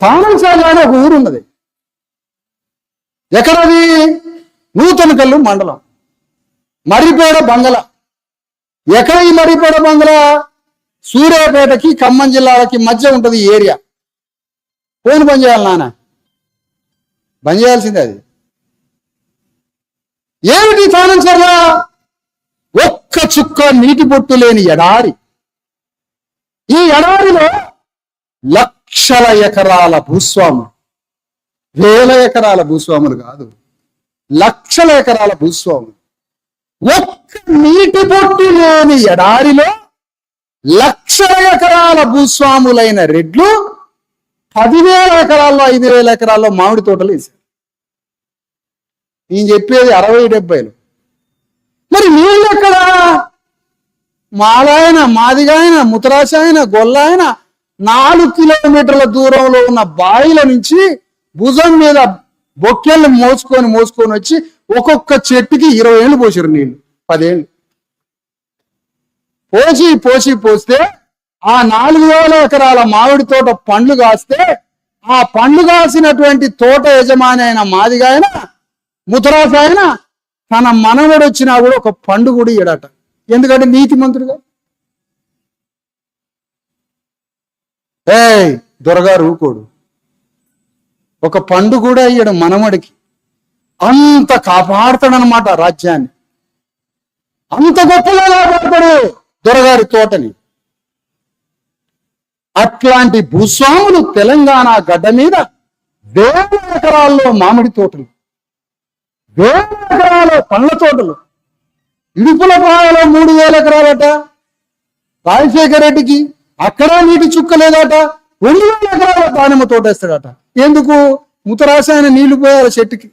తానంశాల అని ఒక ఊరు ఉన్నది. ఎక్కడది? నూతనకల్లు మండలం, మర్రిపేడ బంగళ. ఎక్కడ ఈ మర్రిపేడ బంగళ? సూర్యాపేటకి ఖమ్మం జిల్లాలకి మధ్య ఉంటుంది ఈ ఏరియా. ఫోన్ బంద్ చేయాలి నాన్న, బంద్ చేయాల్సిందే. అది ఏమిటి తానంచర్ల? ఒక్క చుక్క నీటి బొట్టు లేని ఎడారి. ఈ ఎడారిలో లక్షల ఎకరాల భూస్వాములు, వేల ఎకరాల భూస్వాములు కాదు, లక్షల ఎకరాల భూస్వాములు. ఒక్క నీటి బొట్టు లేని ఎడారిలో లక్షల ఎకరాల భూస్వాములైన రెడ్లు 10,000 ఎకరాల్లో 5,000 ఎకరాల్లో మామిడి తోటలు వేశారు. నేను చెప్పేది 60-70. మరి నీళ్ళు ఎక్కడా? మాలాయన, మాదిగాయన, ముతరాశాయన, గొల్లాయన 4 కిలోమీటర్ల దూరంలో ఉన్న బావిల నుంచి భుజం మీద బొక్కెళ్ళు మోసుకొని వచ్చి ఒక్కొక్క చెట్టుకి 20 ఏళ్ళు పోసారు నీళ్లు. 10 ఏళ్ళు పోస్తే ఆ 4,000 ఎకరాల మామిడి తోట పండ్లు కాస్తే, ఆ పండ్లు కాసినటువంటి తోట యజమాని అయిన మాదిగాయన, ముతరాసాయన తన మనవడు వచ్చినా కూడా ఒక పండు కూడా ఇయ్యడట. ఎందుకంటే నీతిమంతుడుగా. దొరగారు ఊకోడు, ఒక పండు కూడా ఇయ్యడు మనవడికి. అంత కాపాడుతాడనమాట రాజ్యాన్ని, అంత గొప్పగా కాపాడతాడు దొరగారి తోటని. అట్లాంటి భూస్వాములు తెలంగాణ గడ్డ మీద వేల ఎకరాల్లో మామిడి తోటలు, వేల ఎకరాల పండ్ల తోటలు. ఇడుపులపాయలో 3,000 ఎకరాలట రాజశేఖర రెడ్డికి. అక్కడ నీటి చుక్క లేదట. 2,000 ఎకరాల దానిమ్మ తోట వేస్తాడట. ఎందుకు? ముతరాశాయన నీళ్లు పోయారు చెట్టుకి,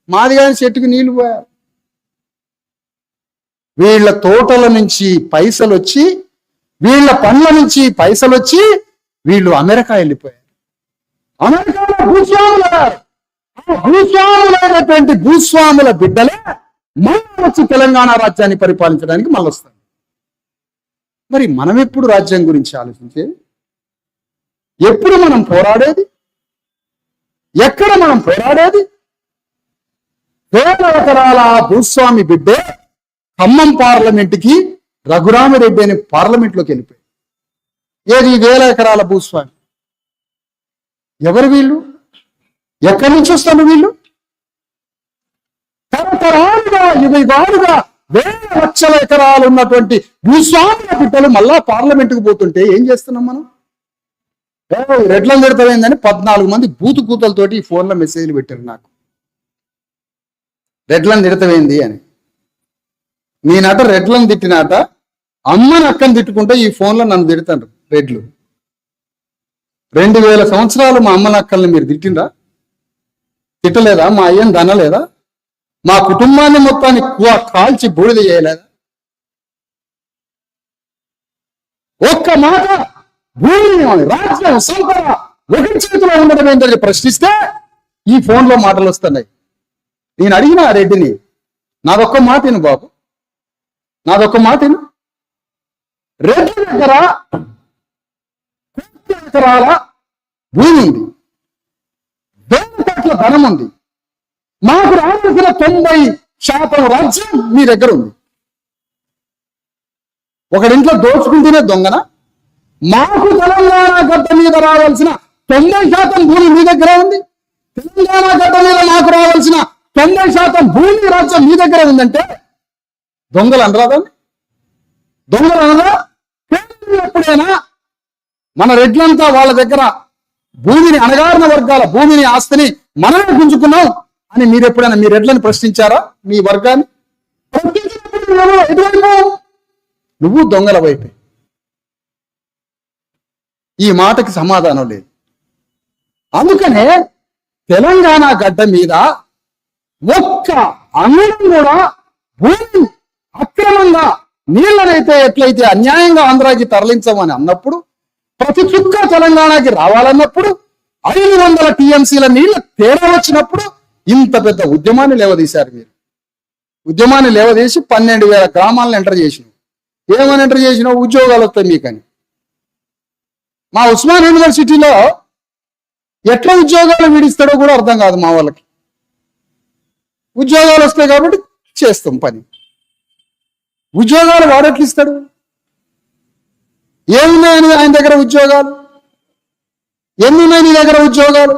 మాదిగాని చెట్టుకి నీళ్లు పోయారు. వీళ్ళ తోటల నుంచి పైసలు వచ్చి, వీళ్ళ పండ్ల నుంచి పైసలు వచ్చి వీళ్ళు అమెరికా వెళ్ళిపోయారు. అమెరికాలో భూస్వాములు అయ్యారు. ఆ భూస్వాములైనటువంటి భూస్వాముల బిడ్డలే మళ్ళీ వచ్చి తెలంగాణ రాజ్యాన్ని పరిపాలించడానికి మళ్ళీ వస్తారు. మరి మనం ఎప్పుడు రాజ్యం గురించి ఆలోచించేది? ఎప్పుడు మనం పోరాడేది? ఎక్కడ మనం పోరాడేది? వేల ఎకరాల భూస్వామి బిడ్డే ఖమ్మం పార్లమెంట్కి రఘురామిరెడ్డి అని పార్లమెంట్లోకి వెళ్ళిపోయి. ఏది 1,000 ఎకరాల భూస్వామి? ఎవరు వీళ్ళు? ఎక్కడి నుంచి వస్తారు వీళ్ళు? తరతరాలుగా, యుగాలుగా వేల లక్షల ఎకరాలు ఉన్నటువంటి భూస్వాముల బిడ్డలు మళ్ళా పార్లమెంటుకు పోతుంటే ఏం చేస్తున్నాం మనం? రెడ్లను తిడతామైందని 14 మంది బూతు కూతలతోటి ఈ ఫోన్లో మెసేజ్లు పెట్టారు నాకు. రెడ్లను తిడతామైంది అని. నేనట రెడ్లను తిట్టినాట, అమ్మని అక్కని తిట్టుకుంటే ఈ ఫోన్లో నన్ను తిడతారు రెడ్లు. 2000 సంవత్సరాలు మా అమ్మని అక్కల్ని మీరు తిట్టిందా? తిట్టలేదా? మా అయ్యని దనలేదా? మా కుటుంబాన్ని మొత్తాన్ని కాల్చి బూడిద చేయలేదా? ఒక్క మాట భూమిని, రాజ్యం, సంపద ఒకరి చేతిలో ఉండడం ఏంటని ప్రశ్నిస్తే ఈ ఫోన్లో మాటలు వస్తున్నాయి. నేను అడిగిన ఆ రెడ్డిని, నాదొక్క మాటను బాబు, నాదొక్క మాటను. రెడ్డి దగ్గర ఎకరాల భూమి ఉంది, 1,000 కోట్ల ధనం ఉంది. మాకు రావాల్సిన 90% రాజ్యం మీ దగ్గర ఉంది. ఒకడింట్లో దోచుకుంటేనే దొంగన? మాకు తెలంగాణ గడ్డ మీద రావాల్సిన 90% భూమి మీ దగ్గర ఉంది. తెలంగాణ గడ్డ మీద మాకు రావాల్సిన 90% భూమి రాజ్యం మీ దగ్గర ఉందంటే దొంగలు అనరాదని? దొంగలు అనరా? ఎప్పుడైనా మన రెడ్లంతా వాళ్ళ దగ్గర భూమిని, అణగారిన వర్గాల భూమిని, ఆస్తిని మనమే గుంజుకున్నాం అని మీరు ఎప్పుడైనా మీ రెడ్లను ప్రశ్నించారా? మీ వర్గాన్ని నువ్వు దొంగల వైపే. ఈ మాటకి సమాధానం లేదు. అందుకనే తెలంగాణ గడ్డ మీద ఒక్క అంగుళం కూడా భూమి అక్రమంగా నీళ్ళనైతే ఎట్లయితే అన్యాయంగా ఆంధ్రాకి తరలించమని అన్నప్పుడు, ప్రతి చుక్క తెలంగాణకి రావాలన్నప్పుడు, 500 టీఎంసీల నీళ్ళ తేడా వచ్చినప్పుడు ఇంత పెద్ద ఉద్యమాన్ని లేవదీశారు మీరు. ఉద్యమాన్ని లేవదీసి 12,000 గ్రామాలను ఎంటర్ చేసినావు. ఏమని ఎంటర్ చేసినావు? ఉద్యోగాలు వస్తాయి మీకని. మా ఉస్మాన్ యూనివర్సిటీలో ఎట్లా ఉద్యోగాలు విడిస్తాడో కూడా అర్థం కాదు మా వాళ్ళకి. ఉద్యోగాలు వస్తాయి కాబట్టి చేస్తాం పని. ఉద్యోగాలు వాడెట్లు ఇస్తాడు? ఏమున్నాయని ఆయన దగ్గర ఉద్యోగాలు? ఎన్నున్నాయి నీ దగ్గర ఉద్యోగాలు?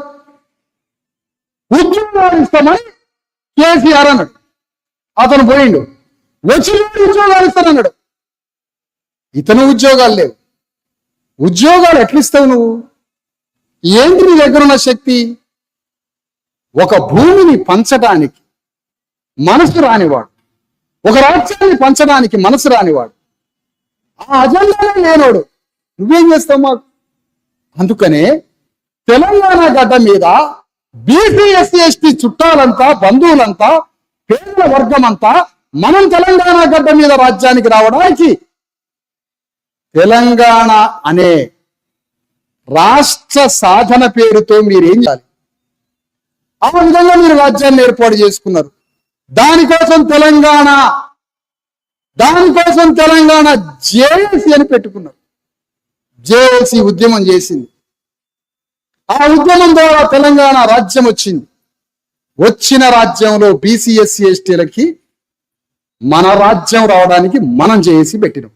ఉద్యోగాలు ఇస్తామని కేసీఆర్ అన్నాడు. అతను పోయిండు, వచ్చి ఉద్యోగాలు ఇస్తానన్నాడు. ఇతను ఉద్యోగాలు లేవు. ఉద్యోగాలు ఎట్లిస్తావు నువ్వు? ఏంటి నీ దగ్గర ఉన్న శక్తి? ఒక భూమిని పంచడానికి మనసు రానివాడు, ఒక రాజ్యాన్ని పంచడానికి మనసు రానివాడు, ఆ అజెండానే లేనోడు నువ్వేం చేస్తావు మాకు? అందుకనే తెలంగాణ గడ్డ మీద బీసీ ఎస్సీ ఎస్టీ చుట్టాలంతా, బంధువులంతా, పేదల వర్గం అంతా మనం తెలంగాణ గడ్డ మీద రాజ్యానికి రావడానికి తెలంగాణ అనే రాష్ట్ర సాధన పేరుతో మీరేం చేయాలి? ఆ విధంగా మీరు రాజ్యాన్ని ఏర్పాటు చేసుకున్నారు. దానికోసం తెలంగాణ జేఏసీ అని పెట్టుకున్నారు. జేఏసీ ఉద్యమం చేసింది. ఆ ఉద్యమం ద్వారా తెలంగాణ రాజ్యం వచ్చింది. వచ్చిన రాజ్యంలో బీసీ ఎస్సీ ఎస్టీలకి మన రాజ్యం రావడానికి మనం జేఏసీ పెట్టినాం.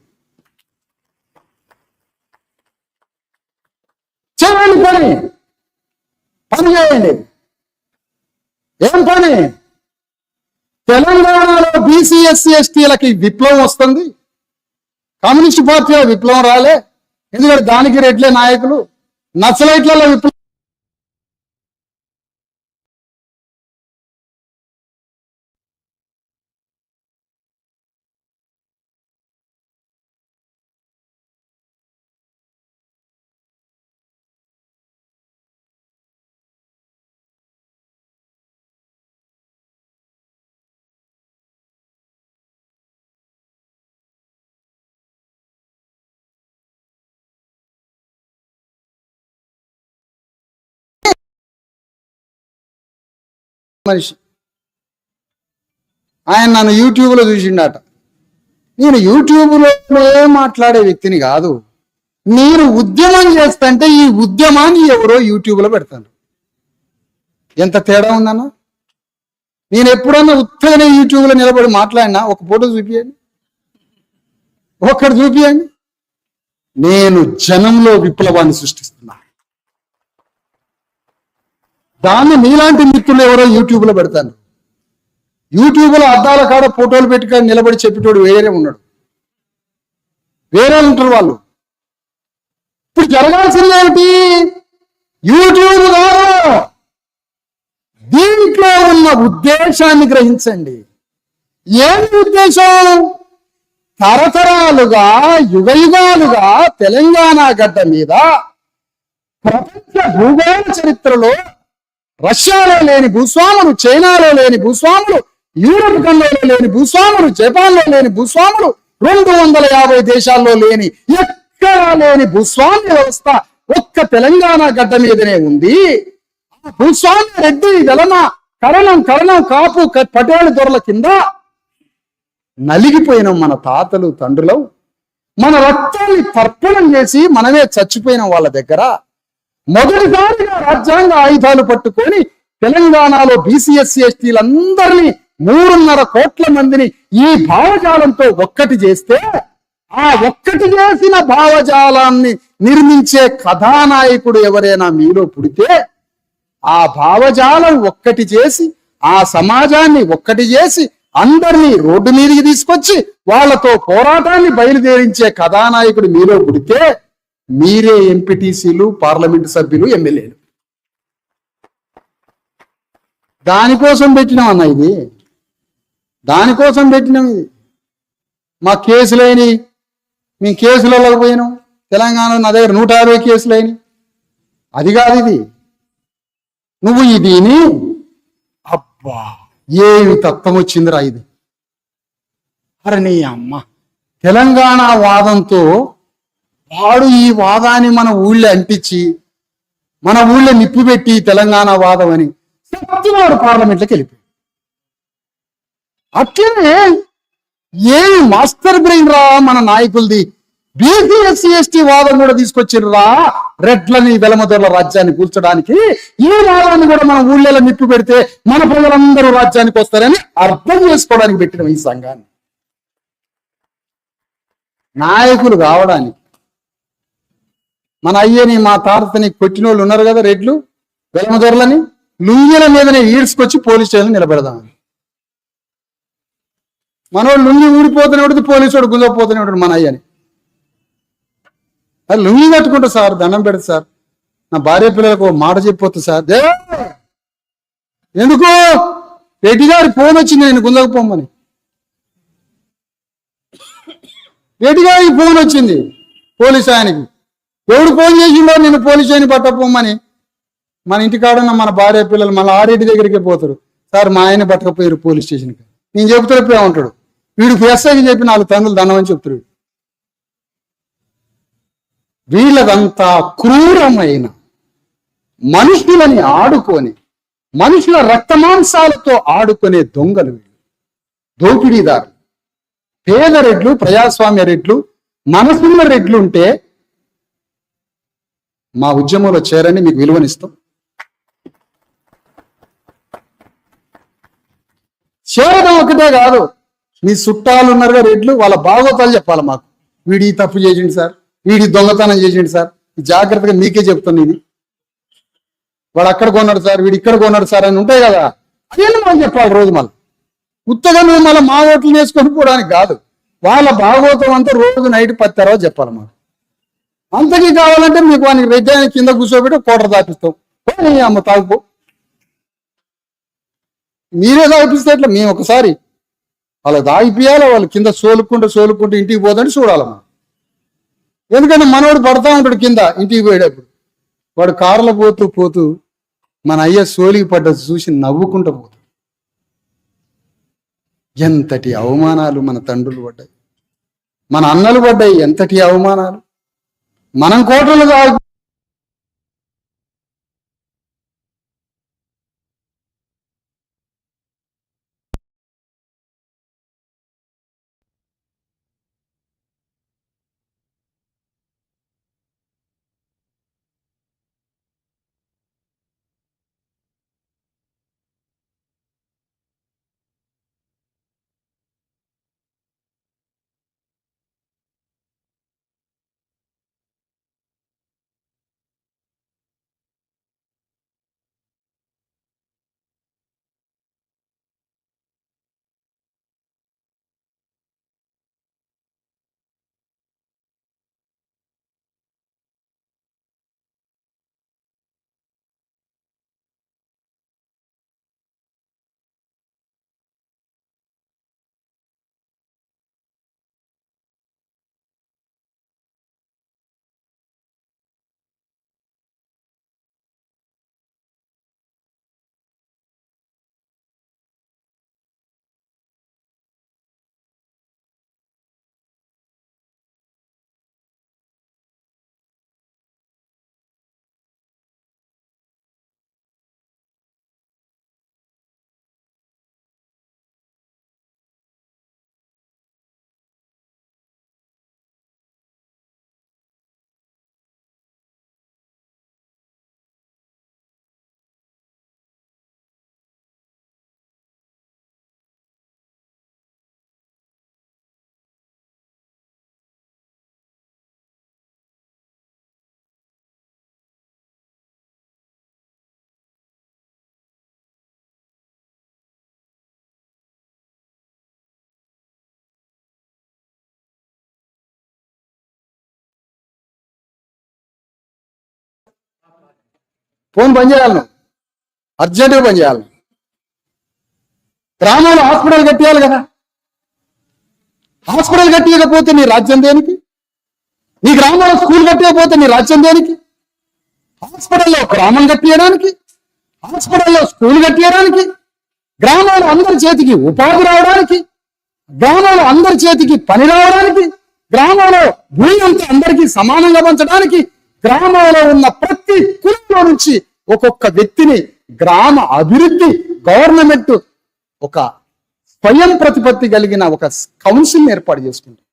చేయండి పని చేయండి. ఏం పని? తెలంగాణలో బీసీ ఎస్సీ ఎస్టీలకి విప్లవం వస్తుంది. కమ్యూనిస్ట్ పార్టీలో విప్లవం రాలే, ఎందుకంటే దానికి రెడ్లే నాయకులు. నక్సలైట్లలో విప్లవం మనిషి. ఆయన నన్ను యూట్యూబ్లో చూసిండట. నేను యూట్యూబ్లో మాట్లాడే వ్యక్తిని కాదు. నేను ఉద్యమం చేస్తుంటే ఈ ఉద్యమాన్ని ఎవరో యూట్యూబ్లో పెడతాను. ఎంత తేడా ఉందన్న? నేను ఎప్పుడన్నా ఉత్తగానే యూట్యూబ్లో నిలబడి మాట్లాడినా ఒక ఫోటో చూపియండి, ఒక్కడు చూపియండి. నేను జనంలో విప్లవాన్ని సృష్టిస్తున్నా. దాన్ని మీలాంటి మిత్రులు ఎవరో యూట్యూబ్లో పెడతాను. యూట్యూబ్లో అద్దాల కాడ ఫోటోలు పెట్టుకొని నిలబడి చెప్పేటోడు వేరే ఉన్నాడు, వేరే ఉంటారు వాళ్ళు. ఇప్పుడు జరగాల్సింది ఏమిటి? యూట్యూబ్ కాదు, దీంట్లో ఉన్న ఉద్దేశాన్ని గ్రహించండి. ఏమి ఉద్దేశం? తరతరాలుగా యుగయుగాలుగా తెలంగాణ గడ్డ మీద ప్రపంచ భూగోళ చరిత్రలో రష్యాలో లేని భూస్వాములు, చైనాలో లేని భూస్వాములు, యూరప్ ఖండంలో లేని భూస్వాములు, జపాన్లో లేని భూస్వాములు, 250 దేశాల్లో లేని, ఎక్కడా లేని భూస్వామ్య వ్యవస్థ ఒక్క తెలంగాణ గడ్డ మీదనే ఉంది. ఆ భూస్వామ్య రెడ్డి వెలన కరణం కాపు పటేలు దొరల కింద నలిగిపోయిన మన తాతలు తండ్రులు, మన రక్తాన్ని తర్పణం చేసి మనమే చచ్చిపోయిన వాళ్ళ దగ్గర మొదటిసారిగా రాజ్యాంగ ఆయుధాలు పట్టుకొని తెలంగాణలో బీసీ ఎస్సీ ఎస్టీలందరినీ 3.5 కోట్ల మందిని ఈ భావజాలంతో ఒక్కటి చేస్తే, ఆ ఒక్కటి చేసిన భావజాలాన్ని నిర్మించే కథానాయకుడు ఎవరైనా మీలో పుడితే, ఆ భావజాలం ఒక్కటి చేసి ఆ సమాజాన్ని ఒక్కటి చేసి అందరినీ రోడ్డు మీదకి తీసుకొచ్చి వాళ్ళతో పోరాటాన్ని బయలుదేరించే కథానాయకుడు మీలో పుడితే మీరే ఎంపీటీసీలు, పార్లమెంటు సభ్యులు, ఎమ్మెల్యేలు. దానికోసం పెట్టినాం అన్న, ఇది దానికోసం పెట్టినాం. ఇది మా కేసులైనవి, మేము కేసులలో పోయినాం. తెలంగాణలో నా దగ్గర 150 కేసులైనవి. అది కాదు ఇది. నువ్వు దీని అబ్బా ఏమి తత్వం వచ్చిందిరా ఇది. అరే నీ అమ్మ, తెలంగాణ వాదంతో వాడు ఈ వాదాన్ని మన ఊళ్ళో అంటించి మన ఊళ్ళో నిప్పు పెట్టి తెలంగాణ వాదం అని సత్యవాడు పార్లమెంట్లోకి వెళ్ళిపోయాడు. అట్లనే ఏమి మాస్టర్ బ్రెయిన్ రా మన నాయకులది. బీసీ ఎస్సీ ఎస్టీ వాదం కూడా తీసుకొచ్చిర్రా రెడ్లని వెలమదొరల రాజ్యాన్ని కూల్చడానికి. ఈ వాదాన్ని కూడా మనం ఊళ్ళలో నిప్పు పెడితే మన ప్రజలందరూ రాజ్యానికి వస్తారని అర్థం చేసుకోవడానికి పెట్టిన ఈ సంఘాన్ని. నాయకులు కావడానికి మన అయ్యని మా తాతని కొట్టిన వాళ్ళు ఉన్నారు కదా రెడ్లు వెలమదొరలని, లుంగిల మీదనే ఈడ్చుకొచ్చి పోలీస్ స్టేషన్ నిలబెడదామని. మనోడు లుంగి ఊడిపోతూనే ఉంటుంది, పోలీసు వాడు గుంజపోతూనే ఉంటాడు మన అయ్యని. అది లుంగి కట్టుకుంటా సార్, దండం పెడతా సార్, నా భార్య పిల్లలకు మాట చెప్పొద్దు సార్. ఎందుకు రెడ్డి గారి ఫోన్ వచ్చింది నేను గుంజకపోమని. రెడ్డి గారికి ఫోన్ వచ్చింది పోలీస్ ఆయనకి. ఎవడు ఫోన్ చేసిండో నేను పోలీస్ ఆయన్ని పట్టకపోమని. మన ఇంటికాడన్న మన భార్య పిల్లలు మన ఆరెడ్డి దగ్గరికి పోతారు, సార్ మా ఆయన పట్టకపోయారు పోలీస్ స్టేషన్కి. నేను చెబుతాడు ఉంటాడు, వీడు ఎస్ఐకి చెప్పి 4 తండ్రులు దండమని చెప్తాడు. వీళ్ళదంతా క్రూరమైన మనుషులని ఆడుకొని మనుషుల రక్తమాంసాలతో ఆడుకునే దొంగలు వీళ్ళు, దోపిడీదారులు. పేద రెడ్లు, ప్రజాస్వామ్య రెడ్లు, మనసున్న రెడ్లు ఉంటే మా ఉద్యమంలో చేరని మీకు విలువనిస్తాం. చేరడం ఒకటే కాదు, మీ చుట్టాలు ఉన్నారుగా రెడ్లు, వాళ్ళ భాగోతాలు చెప్పాలి మాకు. వీడి తప్పు చేసిండు సార్, వీడి దొంగతనం చేసిండు సార్, జాగ్రత్తగా మీకే చెప్తాను. ఇది వాడు అక్కడ కొన్నాడు సార్, వీడు ఇక్కడ కొన్నాడు సార్ అని ఉంటాయి కదా, అదేనా మనం చెప్పాలి రోజు. మళ్ళీ ఉత్తగా నువ్వు మళ్ళీ మా ఓట్లు వేసుకొని పోవడానికి కాదు, వాళ్ళ భాగోతం అంతా రోజు నైట్ 10 తర్వాత చెప్పాలి మాకు. అంతకీ కావాలంటే మీకు వానికి రెడ్డి కింద కూర్చోబెట్టి కోటర్ దాపిస్తాం. అమ్మ తాగుపో, మీరే తాగిపిస్తే ఎట్లా? మేము ఒకసారి వాళ్ళకి తాగిపియాలి, వాళ్ళు కింద సోలుకుంటూ ఇంటికి పోదని చూడాలమ్మా. ఎందుకంటే మనోడు పడతా ఉంటాడు కింద ఇంటికి పోయేటప్పుడు. వాడు కారులో పోతూ మన అయ్య సోలికి పడ్డది చూసి నవ్వుకుంటూ పోతాడు. ఎంతటి అవమానాలు మన తండ్రులు పడ్డాయి, మన అన్నలు పడ్డాయి, ఎంతటి అవమానాలు. మనం కోటలు తాగు ఫోన్ బంద్ చేయాలి, నువ్వు అర్జెంటుగా బంద్ చేయాలి. గ్రామంలో హాస్పిటల్ కట్టియాలి కదా, హాస్పిటల్ కట్టియకపోతే నీ రాజ్యం దేనికి? నీ గ్రామంలో స్కూల్ కట్టకపోతే నీ రాజ్యం దేనికి? హాస్పిటల్లో గ్రామం కట్టియడానికి, హాస్పిటల్లో స్కూల్ కట్టియడానికి, గ్రామంలో అందరి చేతికి ఉపాధి రావడానికి, గ్రామంలో అందరి చేతికి పని రావడానికి, గ్రామంలో భూమి అంతా అందరికీ సమానంగా పంచడానికి, గ్రామంలో ఉన్న ప్రతి కులంలో నుంచి ఒక్కొక్క వ్యక్తిని గ్రామ అభివృద్ధి గవర్నమెంట్ ఒక స్వయం ప్రతిపత్తి కలిగిన ఒక కౌన్సిల్ ఏర్పాటు చేసుకుంటాం.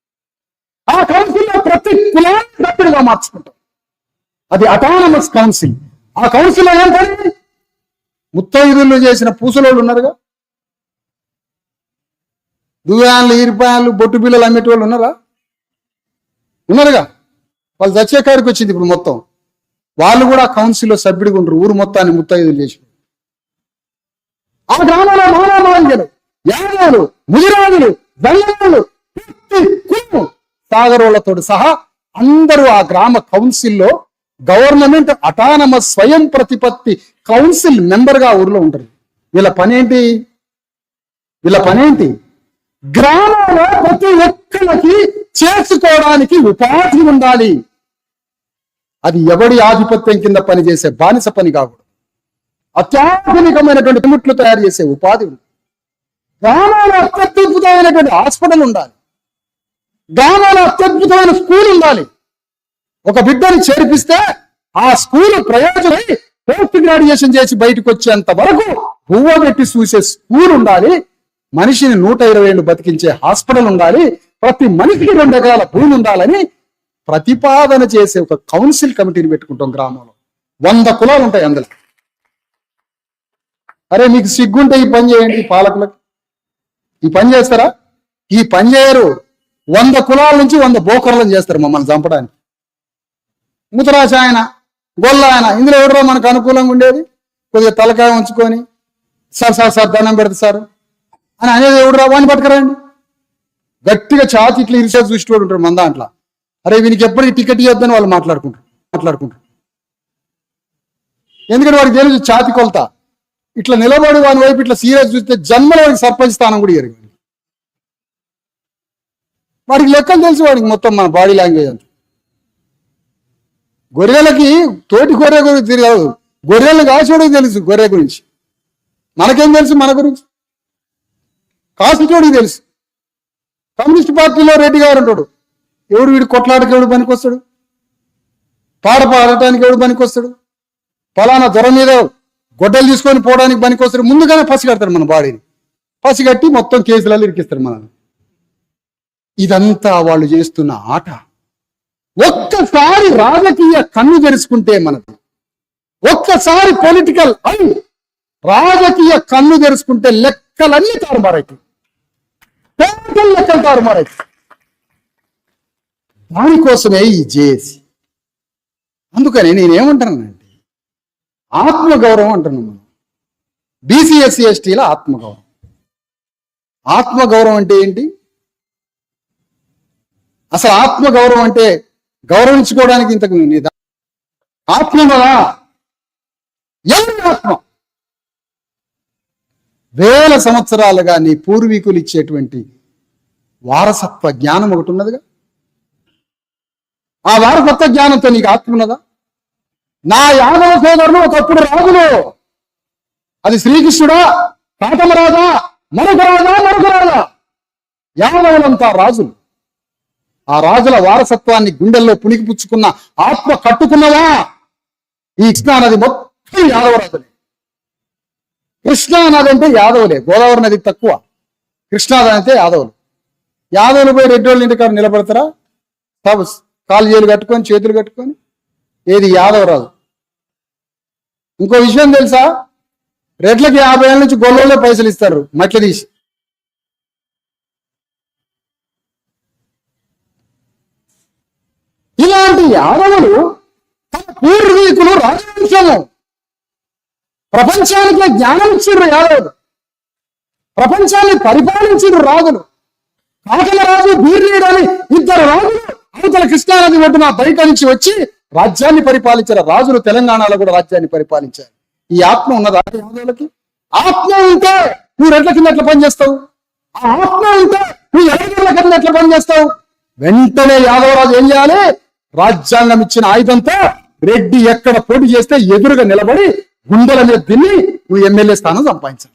ఆ కౌన్సిల్లో ప్రతి కులాన్ని సభ్యుడిగా మార్చుకుంటాం. అది అటానమస్ కౌన్సిల్. ఆ కౌన్సిల్ ఏం పని? ముత్తైదులు చేసిన పూసలోళ్ళు ఉన్నారుగా, దువ్యాన్లు, ఈరిపాయలు, బొట్టు బిల్లలు అమ్మేటి వాళ్ళు ఉన్నారుగా. వాళ్ళు చచ్చే కాడికి వచ్చింది ఇప్పుడు మొత్తం. వాళ్ళు కూడా కౌన్సిల్లో సభ్యుడిగా ఉంటారు. ఊరు మొత్తాన్ని ముత్తైదులు చేసి ఆ గ్రామంలో మానవాంజలు, యాదవులు, ముదిరాజులు, వెల్లలు, సాగరోళ్లతో సహా అందరూ ఆ గ్రామ కౌన్సిల్లో గవర్నమెంట్ అటానమస్ స్వయం ప్రతిపత్తి కౌన్సిల్ మెంబర్ గా ఊర్లో ఉంటారు. వీళ్ళ పనేంటి? గ్రామంలో ప్రతి ఒక్కరికి చేసుకోవడానికి ఉపాధి ఉండాలి. అది ఎవడి ఆధిపత్యం కింద పనిచేసే బానిస పని కాకూడదు. అత్యాధునికమైనటువంటి పనిముట్లు తయారు చేసే ఉపాధి ఉంది. గ్రామాల్లో అత్యద్భుతమైనటువంటి హాస్పిటల్ ఉండాలి. గ్రామాల్లో అత్యద్భుతమైన స్కూల్ ఉండాలి. ఒక బిడ్డని చేర్పిస్తే ఆ స్కూల్ ప్రయోజనమై పోస్ట్ గ్రాడ్యుయేషన్ చేసి బయటకు వచ్చేంత వరకు పువ్వ పెట్టి చూసే స్కూల్ ఉండాలి. మనిషిని 120 ఏళ్ళు బతికించే హాస్పిటల్ ఉండాలి. ప్రతి మనిషికి 2 ఎకరాల భూమి ఉండాలని ప్రతిపాదన చేసే ఒక కౌన్సిల్ కమిటీని పెట్టుకుంటాం. గ్రామంలో 100 కులాలు ఉంటాయి అందులో. అరే మీకు సిగ్గుంటే ఈ పని చేయండి. పాలకులకు ఈ పని చేస్తారా? ఈ పని చేయరు. 100 కులాల నుంచి 100 బోకర్లను చేస్తారు మమ్మల్ని చంపడానికి. ముతరాశ ఆయన, గొల్ల ఆయన, ఇందులో ఎవరో మనకు అనుకూలంగా ఉండేది? కొద్దిగా తలకాయ ఉంచుకొని సార్ దండం పెడతా సార్ అని అనేది ఎవడు రావాన్ని పట్టుకురండి. గట్టిగా ఛాతి ఇట్లా ఇరిసేది చూసేవాడు ఉంటాడు మన దాంట్లో. అరే వీనికి ఎప్పటికీ టికెట్ ఇవ్వద్దని వాళ్ళు మాట్లాడుకుంటారు. ఎందుకంటే వాడికి తెలుసు ఛాతి కొలత. ఇట్లా నిలబడి వాని వైపు ఇట్లా సీరియస్ చూస్తే జన్మలో వాడికి సర్పంచ్ స్థానం కూడా ఇయ్యరు. వాడికి లెక్కలు తెలుసు. వాడికి మొత్తం మన బాడీ లాంగ్వేజ్ అంతా. గొర్రెలకి తోటి గొర్రె గురించి తెలియదు, గొర్రెలు కాసేవాడికి తెలుసు గొర్రె గురించి. మనకేం తెలుసు మన గురించి? కాసేటోడికి తెలుసు. కమ్యూనిస్ట్ పార్టీలో రెడ్డి గారు ఉంటాడు. ఎవడు వీడు కొట్లాడకి ఎవడు పనికొస్తాడు? పాడటానికి ఎవడు పనికొస్తాడు? ఫలానా జ్వరం మీద గొడ్డలు తీసుకొని పోవడానికి పనికొస్తాడు. ముందుగానే పసిగడతాడు మన బాడీని. పసిగట్టి మొత్తం కేసులలో ఇరికిస్తారు మనల్ని. ఇదంతా వాళ్ళు చేస్తున్న ఆట. ఒక్కసారి రాజకీయ కన్ను తెరుచుకుంటే మనది, ఒక్కసారి పొలిటికల్ రాజకీయ కన్ను తెరుచుకుంటే లెక్కలన్నీ తారుమారైతాయి. లెక్కలు తారుమారైతాయి. దానికోసమే ఈ జేఏసీ. అందుకని నేనేమంటానంటే ఆత్మగౌరవం అంటున్నాం మనం. బీసీ ఎస్సీ ఎస్టీల ఆత్మగౌరవం. ఆత్మగౌరవం అంటే ఏంటి? అసలు ఆత్మగౌరవం అంటే గౌరవించుకోవడానికి ఇంతకు ఆత్మ కదా. ఎవరి ఆత్మ? వేల సంవత్సరాలుగా నీ పూర్వీకులు ఇచ్చేటువంటి వారసత్వ జ్ఞానం ఒకటి ఉన్నదిగా. ఆ వారసత్వ జ్ఞానంతో నీకు ఆత్మ ఉన్నదా? నా యాదవ సోదరులు ఒకప్పుడు రాజులు. అది శ్రీకృష్ణుడా, కాటమరాజా, మరొక రాజా, యాదవులంతా రాజులు. ఆ రాజుల వారసత్వాన్ని గుండెల్లో పుణికిపుచ్చుకున్న ఆత్మ కట్టుకున్నవా? ఈ కృష్ణానది మొత్తం యాదవరాజులే. కృష్ణానది అంటే యాదవులే. గోదావరి నది తక్కువ, కృష్ణానది అంటే యాదవులు. యాదవులు పోయి రెడ్డోళ్ళ ఇంటికాడ నిలబడతారా? కాలు చేతులు కట్టుకొని చేతులు కట్టుకొని. ఏది యాదవరాజు. ఇంకో విషయం తెలుసా? రెడ్లకి 50 ఏళ్ళ నుంచి గొల్లలే పైసలు ఇస్తారు మట్ల తీసి. ఇలాంటి యాదవులు తమ పూర్వీకులు రాజవంశము. ప్రపంచానికి జ్ఞానం ఇచ్చిండ్రు యాదవులు. ప్రపంచాన్ని పరిపాలించిండ్రు రాజులు. కాకలరాజు, బీర్నీడు అని 2 రాజులు అవతల కృష్ణానది ఒడ్డున బయట నుంచి వచ్చి రాజ్యాన్ని పరిపాలించారు. రాజులు తెలంగాణలో కూడా రాజ్యాన్ని పరిపాలించారు. ఈ ఆత్మ ఉన్నదా యాదవులకి? ఆత్మ ఉంటే నువ్వు రెడ్ల కింద ఎట్లా పనిచేస్తావు? ఆ ఆత్మ ఉంటే నువ్వు ఎర్రగడ్ల కింద ఎట్లా పనిచేస్తావు? వెంటనే యాదవరాజు ఏం చేయాలి? రాజ్యాంగం ఇచ్చిన ఆయుధంతో రెడ్డి ఎక్కడ పోటీ చేస్తే ఎదురుగా నిలబడి గుండెల మీద తిని నువ్వు ఎమ్మెల్యే స్థానం సంపాదించాలి.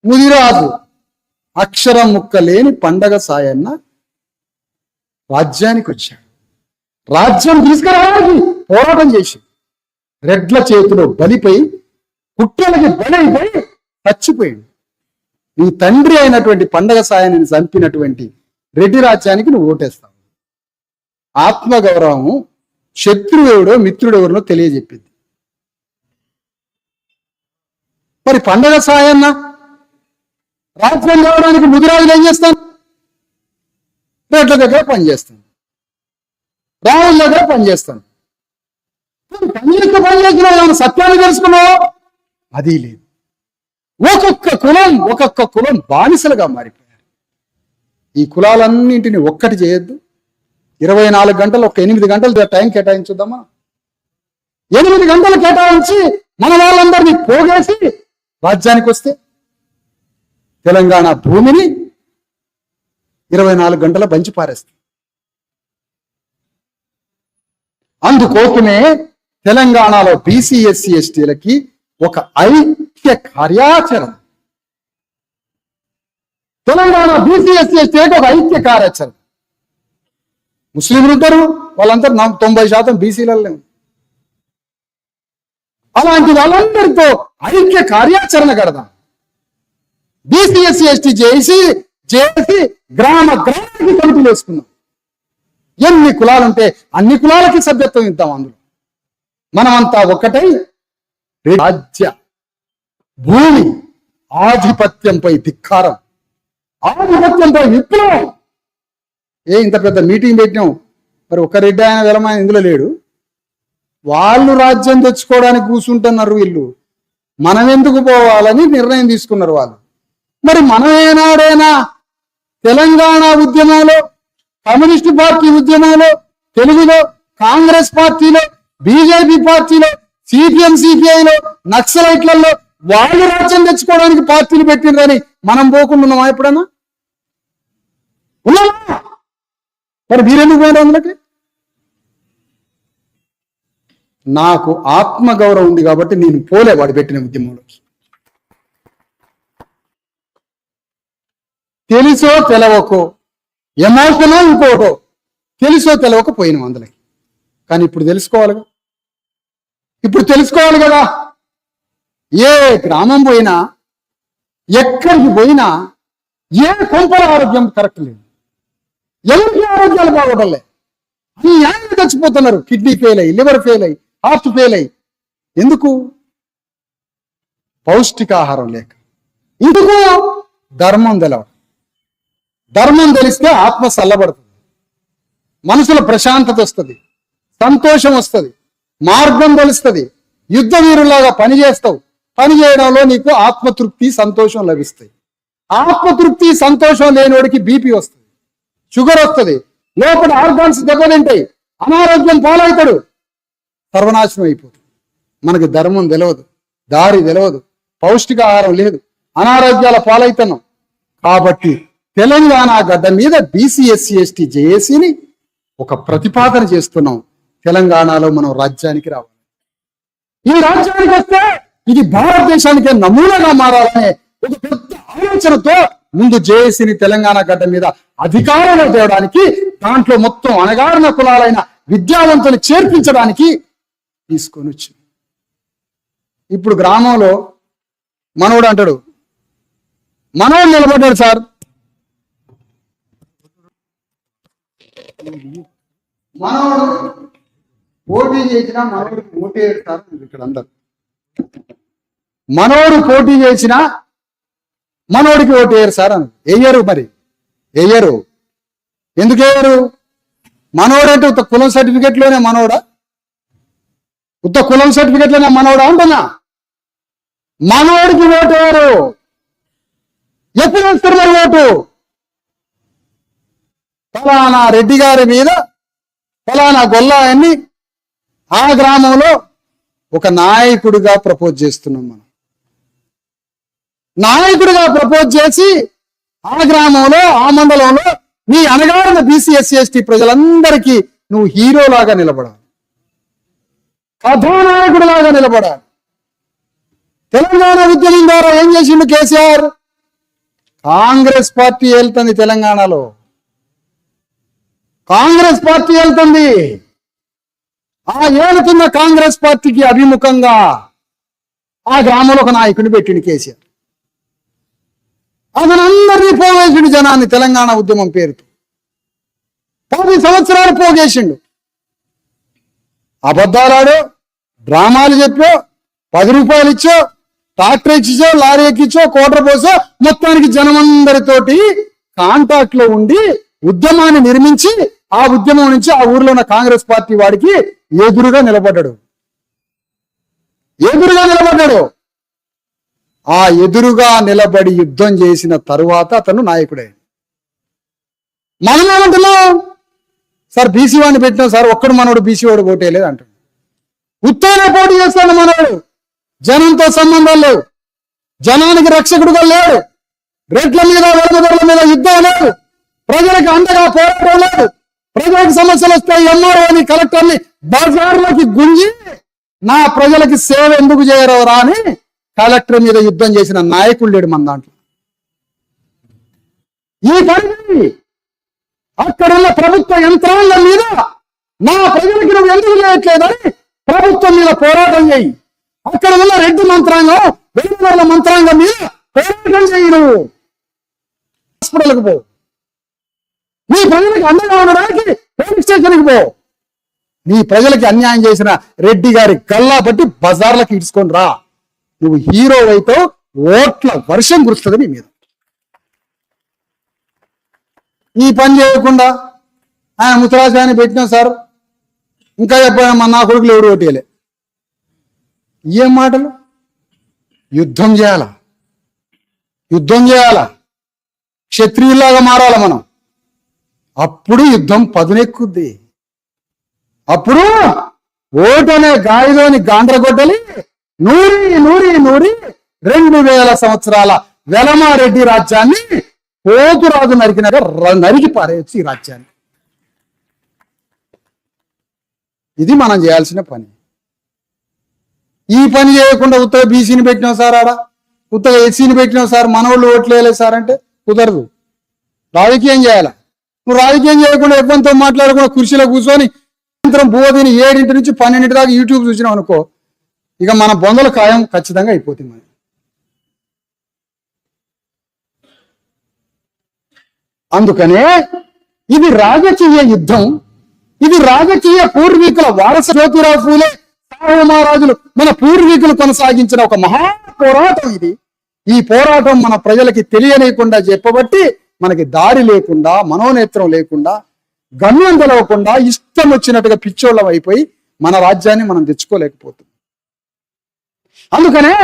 ముదిరాజు అక్షరం ముక్క లేని పండగ సాయన్న రాజ్యానికి వచ్చాడు. రాజ్యం తీసుకురావడానికి పోరాటం చేసి రెడ్ల చేతిలో బలిపోయి కుట్రలకి బలైపోయి చచ్చిపోయాడు. నీ తండ్రి అయినటువంటి పండగ సాయాన్ని చంపినటువంటి రెడ్డి రాజ్యానికి నువ్వు ఓటేస్తావు. ఆత్మగౌరవము శత్రువుడో మిత్రుడెవరినో తెలియజెప్పింది. మరి పండగ సాయన్న రాజ్యం కావడానికి ముదిరాజులు ఏం చేస్తాను? రెడ్ల దగ్గర పనిచేస్తాను, రావుల దగ్గర పనిచేస్తాను. పని చేసిన సత్యాన్ని తెలుసుకున్నావు? అది లేదు. ఒక్కొక్క కులం బానిసలుగా మారిపోయారు. ఈ కులాలన్నింటినీ ఒక్కటి చేయొద్దు. 24 గంటలు, 8 గంటలు టైం కేటాయించుద్దామా? 8 గంటలు కేటాయించి మన వాళ్ళందరినీ పోగేసి రాజ్యానికి వస్తే తెలంగాణ భూమిని 24 గంటల బంచి పారేస్తుంది. అందుకోసమే తెలంగాణలో బీసీ ఎస్సీ ఎస్టీలకి ఒక ఐక్య కార్యాచరణ, తెలంగాణ బీసీ ఎస్సీ ఎస్టీలకి ఒక ఐక్య కార్యాచరణ. ముస్లింలు ఉంటారు, వాళ్ళంతా 90% బీసీలలో. అలాంటి వాళ్ళందరితో ఐక్య కార్యాచరణ కడదాం. బీసీ ఎస్సీ ఎస్టీ చేసి గ్రామానికి కమిటీలు వేసుకుందాం. ఎన్ని కులాలుంటే అన్ని కులాలకి సభ్యత్వం ఇద్దాం. అందులో మనమంతా ఒకటై రాజ్య భూమి ఆధిపత్యంపై ధిక్కారం, ఆధిపత్యంపై విప్లవం. ఇంత పెద్ద మీటింగ్ పెట్టినాం, మరి ఒక రెడ్డి ఆయన వెలమైన ఇందులో లేడు. వాళ్ళు రాజ్యం తెచ్చుకోవడానికి కూర్చుంటున్నారు. వీళ్ళు మనం ఎందుకు పోవాలని నిర్ణయం తీసుకున్నారు వాళ్ళు. మరి మనం ఏనాడైనా తెలంగాణ ఉద్యమంలో, కమ్యూనిస్టు పార్టీ ఉద్యమంలో, తెలుగులో, కాంగ్రెస్ పార్టీలో, బీజేపీ పార్టీలో, సిపిఎం సిపిఐలో, నక్సలైట్లలో వాళ్ళు రాజ్యం తెచ్చుకోవడానికి పార్టీలు పెట్టిండ్రని మనం పోకుండా ఉన్నామా ఎప్పుడన్నా? ఉన్నామా? మరి మీరెందుకు పోయిన అందులోకి? నాకు ఆత్మగౌరవం ఉంది కాబట్టి నేను పోలే వాడు పెట్టిన ఉద్యమంలోకి. తెలుసో తెలవకో, ఎమోషనో ఇంకోటో, తెలుసో తెలవక పోయినాం అందులోకి. కానీ ఇప్పుడు తెలుసుకోవాలి కదా. ఏ గ్రామం పోయినా, ఎక్కడికి పోయినా ఏ కొంపల ఆరోగ్యం కరెక్ట్ లేదు, ఎవరికి ఆరోగ్యాలు బాగోటలే. ఈ న్యాయం చచ్చిపోతున్నారు. కిడ్నీ ఫెయిల్ అయ్యి, లివర్ ఫెయిల్ అయ్యి, హార్ట్ ఫెయిల్ అయ్యి. ఎందుకు? పౌష్టికాహారం లేక. ఎందుకు? ధర్మం తెలవ. ధర్మం తెలిస్తే ఆత్మ చల్లబడుతుంది, మనసులో ప్రశాంతత వస్తుంది, సంతోషం వస్తుంది, మార్గం తెలుస్తుంది. యుద్ధ వీరులాగా పనిచేస్తావు. పని చేయడంలో నీకు ఆత్మతృప్తి, సంతోషం లభిస్తాయి. ఆత్మతృప్తి, సంతోషం లేనివాడికి బీపీ వస్తుంది, షుగర్ వస్తుంది, లోపల ఆర్గాన్స్ దెబ్బతింటాయి, అనారోగ్యం పాలవుతాడు, సర్వనాశనం అయిపోతుంది. మనకి ధర్మం తెలియదు, దారి తెలియదు, పౌష్టికాహారం లేదు, అనారోగ్యాల పాలవుతున్నాం. కాబట్టి తెలంగాణ గడ్డ మీద బీసీ ఎస్సీ ఎస్టీ జేఏసీని ఒక ప్రతిపాదన చేస్తున్నాం. తెలంగాణలో మనం రాజ్యానికి రావాలి. ఈ రాజ్యానికి వస్తే ఇది భారతదేశానికి నమూనాగా మారాలనే ఒక పెద్ద ఆలోచనతో ముందు జేఏసీని తెలంగాణ గడ్డ మీద అధికారంలో తేవడానికి, దాంట్లో మొత్తం అణగారిన కులాలైన విద్యావంతులు చేర్పించడానికి తీసుకొని వచ్చి, ఇప్పుడు గ్రామంలో మనోడు అంటాడు, మనోడు నిలబడ్డాడు సార్, మనోడు పోటీ చేసినా మనోడికి ఓటేయరు సార్. ఇక్కడ అందరు మనోడు పోటీ చేసినా మనోడికి ఓటేయరు సార్ అని. వేయరు. మరి వేయరు. ఎందుకు వేయరు? మనోడంటే ఉత్త కులం సర్టిఫికెట్లోనే మనోడా? ఉత్త కులం సర్టిఫికెట్లోనే మనోడా అంటున్నా. మనోడికి ఓటేయరు. ఎప్పుడు వేస్తారు మరి ఓటు? ఫలానా రెడ్డి గారి మీద, ఫలానా గొల్లాయన్ని ఆ గ్రామంలో ఒక నాయకుడిగా ప్రపోజ్ చేస్తున్నాం మనం. నాయకుడిగా ప్రపోజ్ చేసి ఆ గ్రామంలో, ఆ మండలంలో నీ అనగారిన బీసీ ఎస్సీ ఎస్టీ ప్రజలందరికీ నువ్వు హీరోలాగా నిలబడాలి, కథానాయకుడిలాగా నిలబడాలి. తెలంగాణ ఉద్యమం ద్వారా ఏం చేసిండు కేసీఆర్? కాంగ్రెస్ పార్టీ వెళ్తుంది తెలంగాణలో, కాంగ్రెస్ పార్టీ వెళ్తుంది. ఆ ఏలుతున్న కాంగ్రెస్ పార్టీకి అభిముఖంగా ఆ గ్రామంలో ఒక నాయకుడిని పెట్టిండు కేసీఆర్. అతనందరినీ పోవేసిండు జనాన్ని తెలంగాణ ఉద్యమం పేరుతో. 10 సంవత్సరాలు పోగేసిండు. అబద్ధాలాడో, డ్రామాలు చెప్పో, 10 రూపాయలు ఇచ్చో, ట్రాక్టర్ ఇచ్చిచో, లారీ ఎక్కిచ్చో, కోట్ర పోసో, మొత్తానికి జనమందరితోటి కాంటాక్ట్ లో ఉండి ఉద్యమాన్ని నిర్మించి ఆ ఉద్యమం నుంచి ఆ ఊర్లో ఉన్న కాంగ్రెస్ పార్టీ వాడికి ఎదురుగా నిలబడ్డాడు. ఆ ఎదురుగా నిలబడి యుద్ధం చేసిన తరువాత అతను నాయకుడే. మనం ఏమంటున్నాం? సార్ బీసీ వాడిని పెట్టినాం సార్, ఒక్కడు మనోడు బీసీ వాడు పోటీలేదు అంటాడు. ఉత్తేనే పోటీ చేస్తాడు మనోడు. జనంతో సంబంధం లేవు, జనానికి రక్షకుడుగా లేడు, రెడ్ల మీద వెలమదొరల మీద యుద్ధం లేదు, ప్రజలకు అండగా పోరాటం లేదు. ప్రజలకు సమస్యలు వస్తాయి, ఎంఆర్ఓని కలెక్టర్ని బజార్లోకి గుంజి నా ప్రజలకి సేవ ఎందుకు చేయరవరా అని కలెక్టర్ మీద యుద్ధం చేసిన నాయకుడు లేడు మన దాంట్లో. ఈ పని అక్కడున్న ప్రభుత్వ యంత్రాంగం మీద నా ప్రజలకి నువ్వు ఎందుకు చేయట్లేదని ప్రభుత్వం మీద పోరాటం చేయి. అక్కడ ఉన్న రెడ్డి మంత్రాంగం, వెలుగుల మంత్రాంగం మీద పోరాటం చేయి. నువ్వు హాస్పిటల్కి పో, నీ ప్రజలకు అండగా ఉండడానికి పోలీస్ స్టేషన్కి పో. నీ ప్రజలకి అన్యాయం చేసిన రెడ్డి గారి గల్లా పట్టి బజార్లకు ఇడ్చుకొని రా. నువ్వు హీరో అయితే ఓట్ల వర్షం కురుస్తుంది నీ మీద. ఈ పని చేయకుండా ఆయన ముత్తరాజాన్ని పెట్టినాం సార్, ఇంకా చెప్పాను మా నా కొడుకులు ఎవరు ఓటేయలే. ఏం మాటలు? యుద్ధం చేయాలా, క్షత్రియులాగా మారాల మనం. అప్పుడు యుద్ధం పదునెక్కుద్ది. అప్పుడు ఓటనే గాయలోని గాండ్రగొడ్డలి నూరి 2000 సంవత్సరాల వెలమారెడ్డి రాజ్యాన్ని పోతురాజు నరికి పారేయచ్చు ఈ రాజ్యాన్ని. ఇది మనం చేయాల్సిన పని. ఈ పని చేయకుండా ఉత్తగా బీసీని పెట్టినాం సార్, ఆడ ఉత్తగా ఎస్సీని పెట్టినాం సార్, మనోళ్ళు ఓట్లు వేయలేదు సార్ అంటే కుదరదు. రాజకీయం చేయాలా. నువ్వు రాజకీయం చేయకుండా ఎవరితో మాట్లాడకుండా కుర్చీలో కూర్చొని సాయంత్రం బోధిని 7 నుంచి 12 దాకా యూట్యూబ్ చూసినాం అనుకో, ఇక మన బొందల ఖాయం ఖచ్చితంగా అయిపోతుంది. మరి అందుకనే ఇది రాజకీయ యుద్ధం, ఇది రాజకీయ పూర్వీకుల వారస జ్యోతిరావు ఫూలే, సాహు మహారాజులు మన పూర్వీకులు కొనసాగించిన ఒక మహా పోరాటం ఇది. ఈ పోరాటం మన ప్రజలకి తెలియలేకుండా చెప్పబట్టి మనకి దారి లేకుండా, మనోనేత్రం లేకుండా, గమ్యం తెలవకుండా ఇష్టం వచ్చినట్టుగా పిచ్చోళ్ళం అయిపోయి మన రాజ్యాన్ని మనం తెచ్చుకోలేకపోతున్నాం. అందుకనే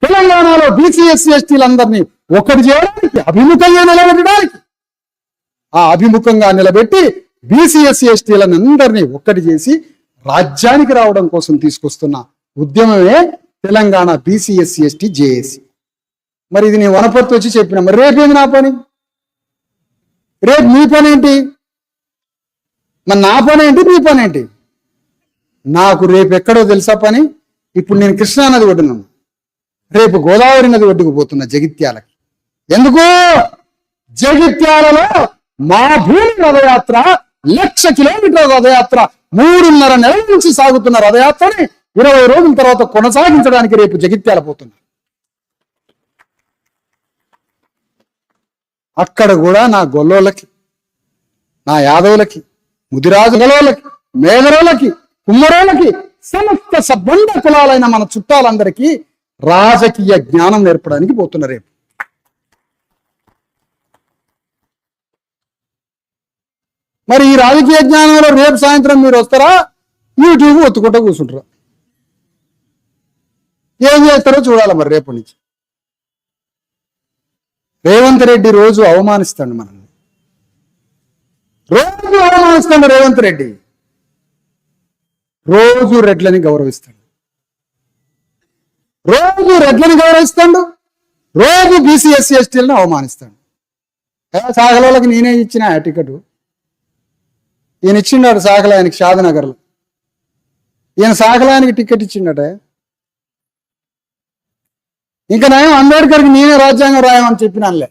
తెలంగాణలో బీసీ ఎస్సీ ఎస్టీలందరినీ ఒకటి చేయడానికి, అభిముఖంగా నిలబెట్టడానికి, ఆ అభిముఖంగా నిలబెట్టి బీసీ ఎస్సీ ఎస్టీలను అందరినీ ఒక్కటి చేసి రాజ్యానికి రావడం కోసం తీసుకొస్తున్న ఉద్యమమే Telangana BC SC ST JAC. మరి ఇది నేను వనపర్తి వచ్చి చెప్పిన, మరి రేపేంది నా పని? రేపు నీ పని ఏంటి? మరి నా పని ఏంటి, నీ పని ఏంటి? నాకు రేపు ఎక్కడో తెలుసా పని? ఇప్పుడు నేను కృష్ణా నది ఒడ్డున్నాను, రేపు గోదావరి నది ఒడ్డుకు పోతున్నా జగిత్యాలకి. ఎందుకు? జగిత్యాలలో మా భూమి రథయాత్ర 1,00,000 కిలోమీటర్ల రథయాత్ర 3.5 నెలల నుంచి సాగుతున్న రథయాత్రని 20 రోజుల తర్వాత కొనసాగించడానికి రేపు జగిత్యాల పోతున్నా. అక్కడ కూడా నా గొల్లోళ్ళకి, నా యాదవులకి, ముదిరాజు గలోళ్ళకి, మేఘరోళ్ళకి, కుమ్మరోళ్ళకి, సమస్త సబ్బండ కులాలైన మన చుట్టాలందరికీ రాజకీయ జ్ఞానం నేర్పడానికి పోతున్న రేపు. మరి ఈ రాజకీయ జ్ఞానంలో రేపు సాయంత్రం మీరు వస్తారా, యూట్యూబ్ ఒత్తుకుంటూ కూర్చుంటారా? ఏం చేస్తారో చూడాలి మరి రేపటి నుంచి. రేవంత్ రెడ్డి రోజు అవమానిస్తాడు మనల్ని, రోజు అవమానిస్తాడు రేవంత్ రెడ్డి. రోజు రెడ్లని గౌరవిస్తాడు, రోజు బీసీ ఎస్సీ ఎస్టీలను అవమానిస్తాడు. సాగలోళ్ళకి నేనే ఇచ్చిన టికెట్, ఈయన ఇచ్చిండాడు సాగలాయనికి, షాదనగర్లో ఈయన సాగలాయనికి టికెట్ ఇచ్చిండట. ఇంకా నయం అంబేద్కర్కి నేనే రాజ్యాంగం రాయమని చెప్పినానులే.